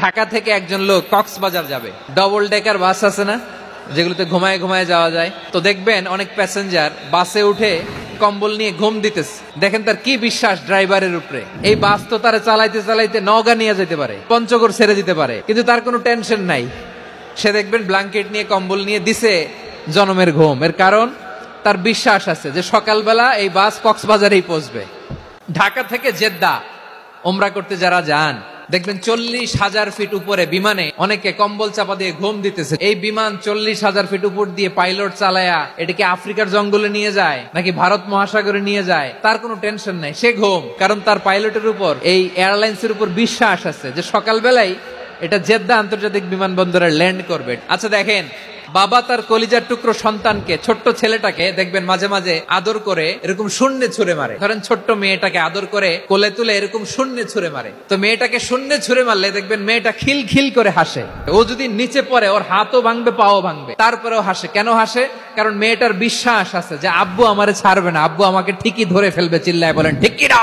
ঢাকা থেকে একজন লোক কক্সবাজার যাবে, ডবল ডেকার বাস আছে না যেগুলোতে ঘুমায় ঘুমায় যাওয়া যায়, তো দেখবেন অনেক প্যাসেঞ্জার বাসে উঠে কম্বল নিয়ে ঘুম দিতেছে। দেখেন তার কি বিশ্বাস ড্রাইভারের উপরে, এই বাস তো তারা চালাইতে চালাইতে নওগাঁ নিয়ে যেতে পারে, পঞ্চগড় ছেড়ে দিতে পারে, কিন্তু তার কোনো টেনশন নাই। সে দেখবেন ব্ল্যাঙ্কেট নিয়ে কম্বল নিয়ে দিছে জনমের ঘুম। এর কারণ তার বিশ্বাস আছে যে সকালবেলা এই বাস কক্সবাজারেই পৌঁছবে। ঢাকা থেকে জেদ্দা ওমরা করতে যারা যান দেখবেন 40,000 ফিট উপরে বিমানে অনেকে কম্বল চাপা দিয়ে ঘুম দিতেছে। এই বিমান 40,000 ফিট উপর দিয়ে পাইলট চালায়া এটাকে আফ্রিকার জঙ্গলে নিয়ে যায় নাকি ভারত মহাসাগরে নিয়ে যায় তার কোনো টেনশন নাই, সে ঘুম। কারণ তার পাইলটের উপর, এই এয়ারলাইন্সের উপর বিশ্বাস আছে যে সকালবেলায় এটা জেদ্দা আন্তর্জাতিক বিমানবন্দরে ল্যান্ড করবে। আচ্ছা দেখেন, বাবা তার কলিজার টুকরো সন্তানকে, ছোট্ট ছেলেটাকে দেখবেন মাঝে মাঝে আদর করে এরকম শূন্যে ছুঁড়ে মারে। ধরেন ছোট্ট মেয়েটাকে আদর করে কোলে তুলে এরকম শূন্যে ছুঁড়ে মারে, তো মেয়েটাকে শূন্যে ছুঁড়ে মারলে দেখবেন মেয়েটা খিল খিল করে হাসে। ও যদি নিচে পড়ে ওর হাতও ভাঙবে, পাও ভাঙবে, তারপরেও হাসে। কেন হাসে? কারণ মেয়েটার বিশ্বাস আছে যে আব্বু আমারে ছাড়বে না, আব্বু আমাকে ঠিকই ধরে ফেলবে। চিল্লায় বলেন ঠিক কি না?